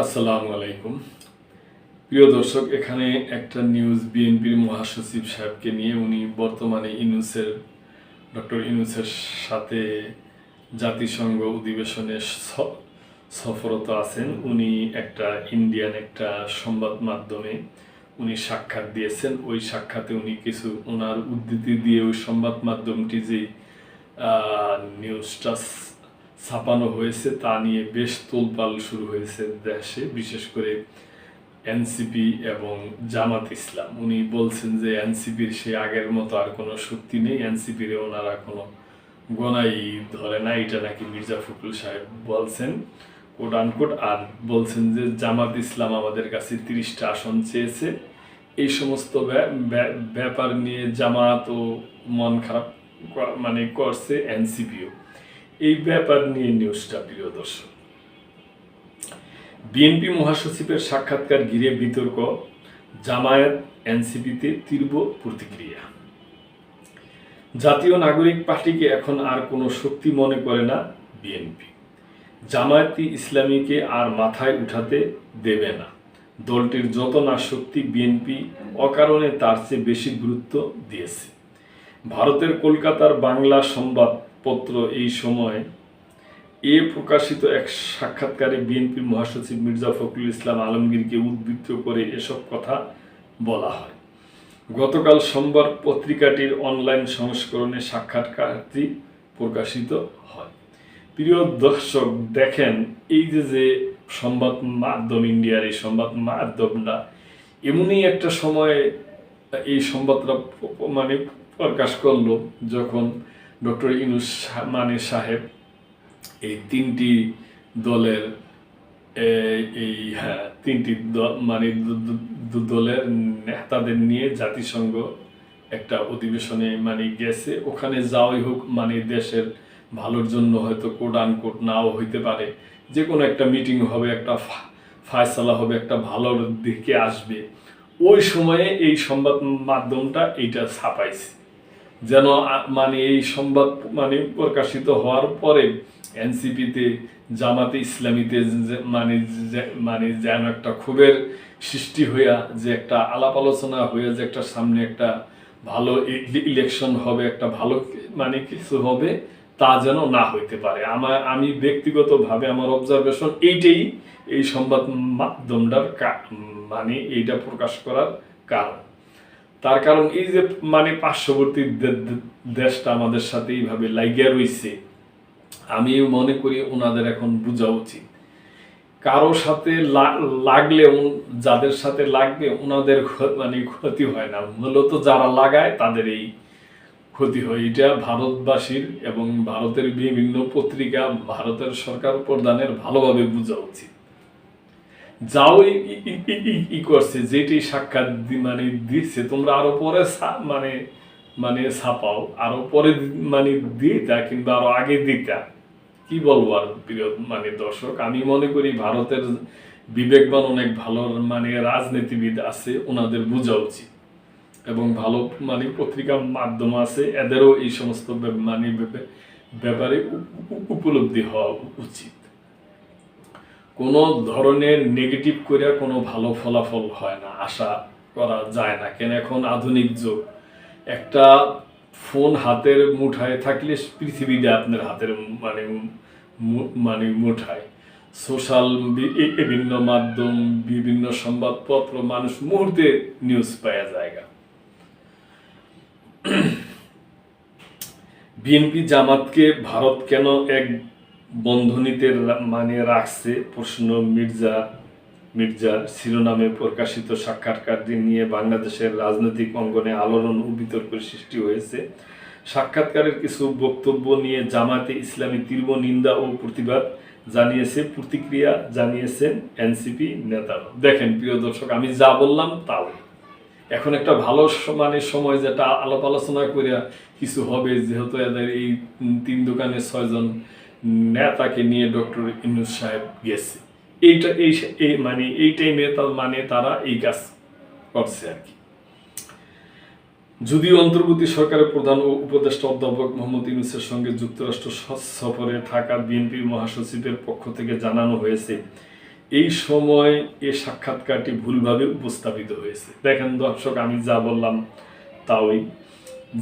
আসসালামু আলাইকুম। প্রিয় দর্শক, এখানে একটা নিউজ বিএনপির মহাসচিব সাহেবকে নিয়ে। উনি বর্তমানে ডক্টর ইউনূসের সাথে জাতিসংঘ অধিবেশনে সফরত আছেন। উনি একটা ইন্ডিয়ান একটা সংবাদ মাধ্যমে উনি সাক্ষাৎ দিয়েছেন। ওই সাক্ষাতে উনি কিছু ওনার উদ্ধৃতি দিয়ে ওই সংবাদ মাধ্যমটি যে নিউজটা ছাপানো হয়েছে তা নিয়ে বেশ তোলপাল শুরু হয়েছে দেশে, বিশেষ করে এনসিপি এবং জামাত ইসলাম। উনি বলছেন যে এনসিপির সে আগের মতো আর কোনো শক্তি নেই, এনসিপির ওনারা কোনো গোনাই ধরে না, এটা নাকি মির্জা ফখরুল সাহেব বলছেন কোট আনকোট। আর বলছেন যে জামাত ইসলাম আমাদের কাছে 30টা আসন চেয়েছে। এই সমস্ত ব্যাপার নিয়ে জামাতও মন খারাপ করছে, এনসিপিও। এই ব্যাপার নিয়ে নিউজটা, প্রিয় দর্শক। বিএনপি মহাসচিবের সাক্ষাৎকার ঘিরে বিতর্ক, জামায়াত এনসিপিতে তীব্র প্রতিক্রিয়া। জাতীয় নাগরিক পার্টিকে এখন আর কোনো শক্তি মনে করে না বিএনপি। জামায়াতে ইসলামীকে আর মাথায় উঠাতে দেবে না। দলটির যত না শক্তি, বিএনপি অকারণে তার চেয়ে বেশি গুরুত্ব দিয়েছে। ভারতের কলকাতার বাংলা সংবাদপত্র এই সময় প্রকাশিত এক সাক্ষাৎকারে বিএনপির মহাসচিব মির্জা ফখরুল ইসলাম আলমগীরকে উদ্ধৃত করে এসব কথা বলা হয়। গতকাল সোমবার পত্রিকাটির অনলাইন সংস্করণে সাক্ষাৎকারটি প্রকাশিত হয়। প্রিয় দর্শক, দেখেন এই যে সংবাদ মাধ্যম, ইন্ডিয়ার এই সংবাদ মাধ্যমটা এমনই একটা সময় এই সংবাদটা প্রকাশ করলো যখন ডক্টর ইউনূস সাহেব এই তিনটি দলের দলের নেতাদের নিয়ে জাতিসংঘ একটা অধিবেশনে গেছে। ওখানে যাওয়াই হোক, দেশের ভালোর জন্য হয়তো কোট আনকোট নাও হইতে পারে, যে কোনো একটা মিটিং হবে, একটা ফায়সালা হবে, একটা ভালোর দিকে আসবে। ওই সময়ে এই সংবাদ মাধ্যমটা এইটা ছাপাইছে যেন এই সংবাদ প্রকাশিত হওয়ার পরে এনসিপিতে, জামাতে ইসলামীতে যেন একটা ক্ষোভের সৃষ্টি হইয়া, যে একটা আলাপ আলোচনা হইয়া, যে একটা সামনে একটা ভালো ইলেকশন হবে, একটা ভালো কিছু হবে, তা যেন না হইতে পারে। আমি ব্যক্তিগতভাবে আমার অবজারভেশন এইটাই, এই সংবাদ মাধ্যমটার এইটা প্রকাশ করার কারণ। তার কারণ এই যে পার্শ্ববর্তী দেশটা আমাদের সাথে এইভাবে লাগিয়া রয়েছে, আমি মনে করি ওনাদের এখন বোঝা উচিত। কারো সাথে লাগলে, যাদের সাথে লাগবে ওনাদের ক্ষতি হয় না, মূলত যারা লাগায় তাদের এই ক্ষতি হয়। এটা ভারতবাসীর এবং ভারতের বিভিন্ন পত্রিকা, ভারতের সরকার প্রধানের ভালোভাবে বোঝা উচিত। যাও করছে, যেটি সাক্ষাৎ দিচ্ছে, তোমরা আরো পরে ছাপাও, আরো পরে দিতা, কিংবা আরো আগে দিতা। কি বলবো আর প্রিয় দর্শক, আমি মনে করি ভারতের বিবেকবান অনেক ভালো রাজনীতিবিদ আছে, ওনাদের বোঝা উচিত। এবং ভালো পত্রিকা মাধ্যম আছে, এদেরও এই সমস্ত ব্যাপারে উপলব্ধি হওয়া উচিত। কোনো ধরনের নেগেটিভ করে কোনো ভালো ফলাফল হয় না, আশা করা যায় না। কেন, এখন আধুনিক যুগ। একটা ফোন হাতের মুঠায় থাকলে পৃথিবীটা আপনার হাতের মুঠায়। সোশ্যাল বিভিন্ন মাধ্যম, বিভিন্ন সংবাদপত্র, মানুষ মুহূর্তে নিউজ পাওয়া জায়গা। বিএনপি জামাতকে ভারত কেন এক বন্ধনীতে রাখছে, প্রশ্ন মির্জার শিরোনামে প্রকাশিত সাক্ষাৎকারটি নিয়ে বাংলাদেশের রাজনৈতিক অঙ্গনে আলোড়ন ও বিতর্কের সৃষ্টি হয়েছে। সাক্ষাৎকারের কিছু বক্তব্য নিয়ে জামায়াতে ইসলামী তীব্র নিন্দা ও প্রতিবাদ জানিয়েছে, প্রতিক্রিয়া জানিয়েছেন এনসিপি নেতারা। দেখেন প্রিয় দর্শক, আমি যা বললাম তাও। এখন একটা ভালো সময়, যেটা আলাপ আলোচনা করে কিছু হবে, যেহেতু এদের এই 3 দোকানে 6 জন নেতাকে নিয়ে ডক্টর ইউনূস সাহেব গেছে, এই টাইমে তারা এই কাজ করছে আর কি। যদিও অন্তর্বর্তী সরকারের প্রধান ও উপদেষ্টা অধ্যাপক মোহাম্মদ ইউনূসের সঙ্গে যুক্তরাষ্ট্র সফরে থাকা বিএনপির মহাসচিবের পক্ষ থেকে জানানো হয়েছে, এই সময় এ সাক্ষাৎকারটি ভুলভাবে উপস্থাপিত হয়েছে। দেখেন দর্শক, আমি যা বললাম তাই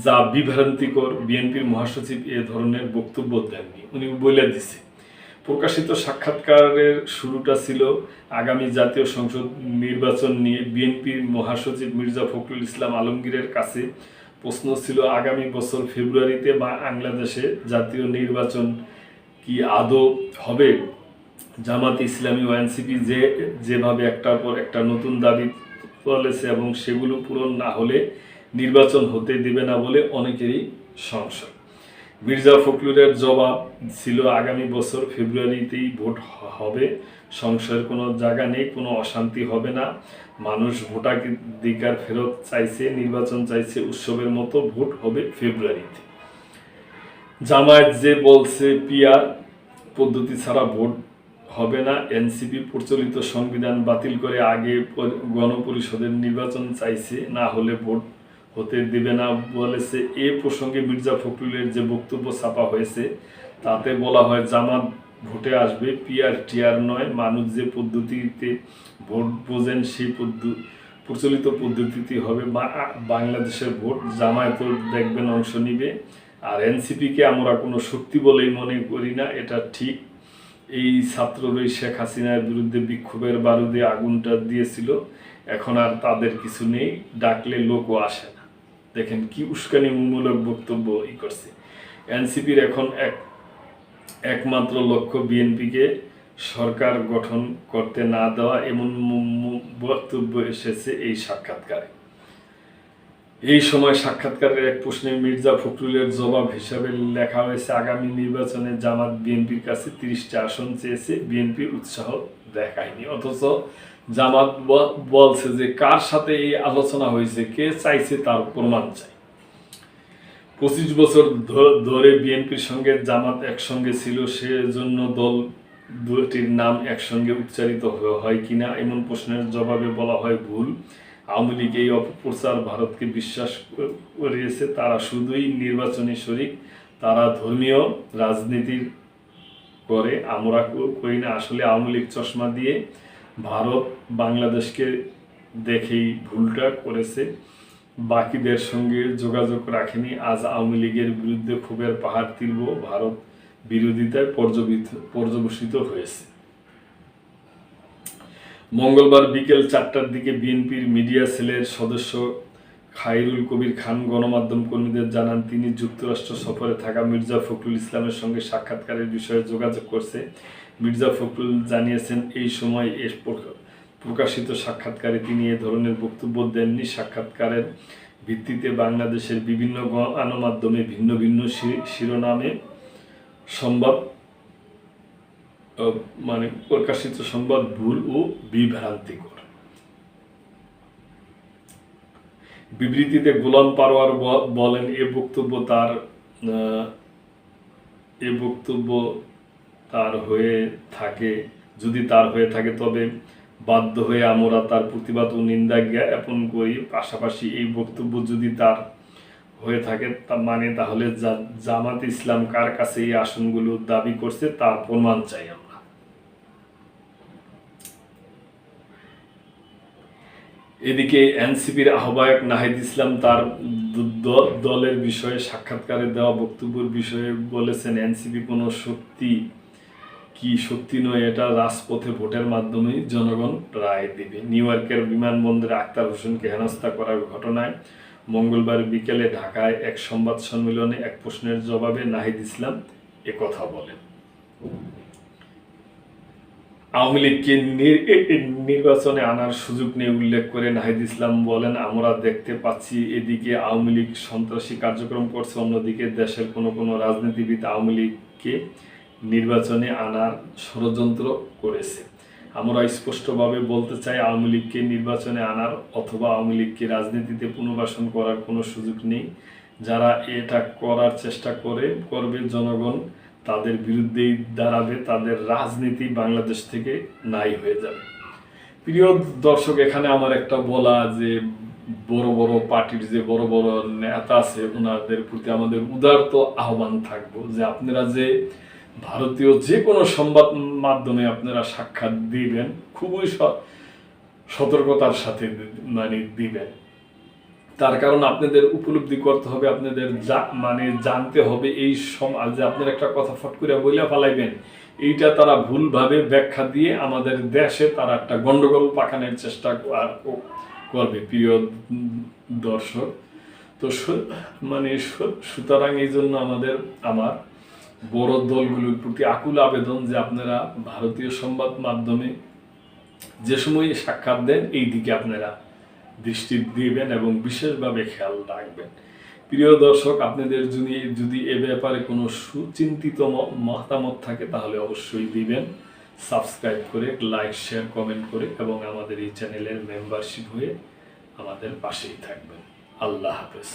যা বিভ্রান্তিকর। বিএনপির মহাসচিব এ ধরনের বক্তব্য দেননি, উনি বলে দিছে। প্রকাশিত সাক্ষাৎকারের শুরুটা ছিল আগামী জাতীয় সংসদ নির্বাচন নিয়ে। বিএনপির মহাসচিব মির্জা ফখরুল ইসলাম আলমগীরের কাছে প্রশ্ন ছিল, আগামী বছর ফেব্রুয়ারিতে বাংলাদেশে জাতীয় নির্বাচন কি আদৌ হবে? জামাত ইসলামী ও এনসিপি যেভাবে একটার পর একটা নতুন দাবি তুলেছে এবং সেগুলো পূরণ না হলে নির্বাচন হতে দেবে না বলে অনেকেরই সংশয়। মির্জা ফখরুলের জবাব ছিল, আগামী বছর ফেব্রুয়ারিতেই ভোট হবে, সংশয়ের কোনো জায়গা নেই, কোনো অশান্তি হবে না। মানুষ ভোটাধিকার ফেরত চাইছে, নির্বাচন চাইছে, উৎসবের মতো ভোট হবে ফেব্রুয়ারিতে। জামায়াত যে বলছে পিআর পদ্ধতি ছাড়া ভোট হবে না, এনসিপি প্রচলিত সংবিধান বাতিল করে আগে গণপরিষদের নির্বাচন চাইছে, না হলে ভোট হতে দেবে না বলেছে। এ প্রসঙ্গে মির্জা ফখরুলের যে বক্তব্য ছাপা হয়েছে তাতে বলা হয়, জামাত ভোটে আসবে, পিআর টিআর নয়। মানুষ যে পদ্ধতিতে ভোট বোঝেন সেই প্রচলিত পদ্ধতিতে হবে বাংলাদেশের ভোট। জামায়াতও দেখবেন অংশ নিবে। আর এনসিপিকে আমরা কোনো শক্তি বলেই মনে করি না, এটা ঠিক। এই ছাত্ররাই শেখ হাসিনার বিরুদ্ধে বিক্ষোভের বারুদে আগুনটা দিয়েছিল, এখন আর তাদের কিছু নেই, ডাকলে লোকও আসে না। দেখেন কি উস্কানিমূলক বক্তব্য করছে। এনসিপির এখন একমাত্র লক্ষ্য বিএনপিকে সরকার গঠন করতে না দেওয়া, এমন বক্তব্য এসেছে এই সাক্ষাৎকারে। এই সময় সাক্ষাৎকারের এক প্রশ্নে মির্জা ফখরুলের জবাব হিসাবে লেখা হয়েছে, আগামী নির্বাচনে জামাত বিএনপির কাছে 30টা আসন চেয়েছে, বিএনপি উৎসাহ দেখায়নি। অথচ জামাত বলছে যে কার সাথে এই আলোচনা হয়েছে, কে চাইছে তার প্রমাণ চাই। 25 বছর ধরে বিএনপির সঙ্গে জামাত একসঙ্গে ছিল, সেজন্য দল দুটির নাম একসঙ্গে উচ্চারিত হয় কিনা এমন প্রশ্নের জবাবে বলা হয় ভুল। আওয়ামী লীগ এই অপপ্রচার ভারতকে বিশ্বাস করিয়েছে, তারা শুধুই নির্বাচনী শরিক, তারা ধর্মীয় রাজনীতি করে, আমরা করি না। আসলে আওয়ামী লীগ চশমা দিয়ে ভারত বাংলাদেশকে দেখেই ভুলটা করেছে, বাকিদের সঙ্গে যোগাযোগ রাখেনি। আজ আওয়ামী লীগের বিরুদ্ধে ক্ষোভের পাহাড় তীব্র, ভারত বিরোধিতায় পর্যবসিত হয়েছে। মঙ্গলবার বিকেল 4টার দিকে বিএনপির মিডিয়া সেলের সদস্য খায়রুল কবির খান গণমাধ্যম কর্মীদের জানান, তিনি যুক্তরাষ্ট্র সফরে থাকা মির্জা ফখরুল ইসলামের সঙ্গে সাক্ষাৎকারের বিষয়ে যোগাযোগ করছে। মির্জা ফখরুল জানিয়েছেন, এই সময় প্রকাশিত সাক্ষাৎকারে তিনি এ ধরনের বক্তব্য দেননি। সাক্ষাৎকারের ভিত্তিতে বাংলাদেশের বিভিন্ন গণমাধ্যমে ভিন্ন ভিন্ন শিরোনামে সংবাদ প্রকাশিত সংবাদ ভুল ও বিভ্রান্তিকর। বিবৃতিতে গোলাম পারওয়ার বলেন, এ বক্তব্য তার হয়ে থাকে, যদি তার হয়ে থাকে তবে বাধ্য হয়ে আমরা তার প্রতিবাদ ও নিন্দা জ্ঞাপন করি। পাশাপাশি এই বক্তব্য যদি তার হয়ে থাকে তাহলে জামাত ইসলাম কার কাছে এই আসনগুলো দাবি করছে তার প্রমাণ চাই আমরা। এদিকে এনসিপির আহ্বায়ক নাহিদ ইসলাম তার দলের বিষয়ে সাক্ষাৎকারে দেওয়া বক্তব্যের বিষয়ে বলেছেন, এনসিপি কোনো শক্তি নয়, এটা রাজপথে ভোটের মাধ্যমে জনগণ রায় দেবে। নিউ ইয়র্কের বিমানবন্দরে আক্তার হোসেনকে হেনস্থা করার ঘটনায় মঙ্গলবার বিকেলে ঢাকায় এক সংবাদ সম্মেলনে এক প্রশ্নের জবাবে নাহিদ ইসলাম একথা বলেন। আওয়ামী লীগকে নির্বাচনে আনার সুযোগ নিয়ে উল্লেখ করে নাহিদ ইসলাম বলেন, আমরা দেখতে পাচ্ছি এদিকে আওয়ামী লীগ সন্ত্রাসী কার্যক্রম করছে, অন্যদিকে দেশের কোনো রাজনীতিবিদ আওয়ামী লীগকে নির্বাচনে আনার ষড়যন্ত্র করেছে। আমরা স্পষ্টভাবে বলতে চাই, আওয়ামী লীগকে নির্বাচনে আনার অথবা আওয়ামী লীগকে রাজনীতিতে পুনর্বাসন করার কোনো সুযোগ নেই। যারা এটা করার চেষ্টা করবে, জনগণ তাদের বিরুদ্ধেই দাঁড়াবে, তাদের রাজনীতি বাংলাদেশ থেকে নাই হয়ে যাবে। প্রিয় দর্শক, এখানে আমার একটা বলা যে বড় বড় পার্টির যে বড় বড় নেতা আছে ওনাদের প্রতি আমাদের উদারত আহ্বান থাকবো যে আপনারা যে ভারতীয় যে কোনো সংবাদ মাধ্যমে আপনারা সাক্ষাৎ দিবেন, খুবই সতর্কতার সাথে দিবেন। তার কারণ আপনাদের উপলব্ধি করতে হবে, আপনাদের জানতে হবে এই সমাজ যে আপনার একটা কথা ফট করে বইলা ফেলাইবেন, এইটা তারা ভুলভাবে ব্যাখ্যা দিয়ে আমাদের দেশে তারা একটা গন্ডগোল পাকানোর চেষ্টা করবে। প্রিয় দর্শক, তো সুতরাং এই জন্য আমার বড় দলগুলোর প্রতি আকুল আবেদন যে আপনারা ভারতীয় সংবাদ মাধ্যমে যে সময় সাক্ষাৎ দেন এই দিকে আপনারা দৃষ্টি দিবেন এবং বিশেষভাবে খেয়াল রাখবেন। প্রিয় দর্শক, আপনাদের যদি এ ব্যাপারে কোনো সুচিন্তিত মতামত থাকে তাহলে অবশ্যই দিবেন, সাবস্ক্রাইব করে, লাইক, শেয়ার, কমেন্ট করে এবং আমাদের এই চ্যানেলের মেম্বারশিপ হয়ে আমাদের পাশেই থাকবেন। আল্লাহ হাফেজ।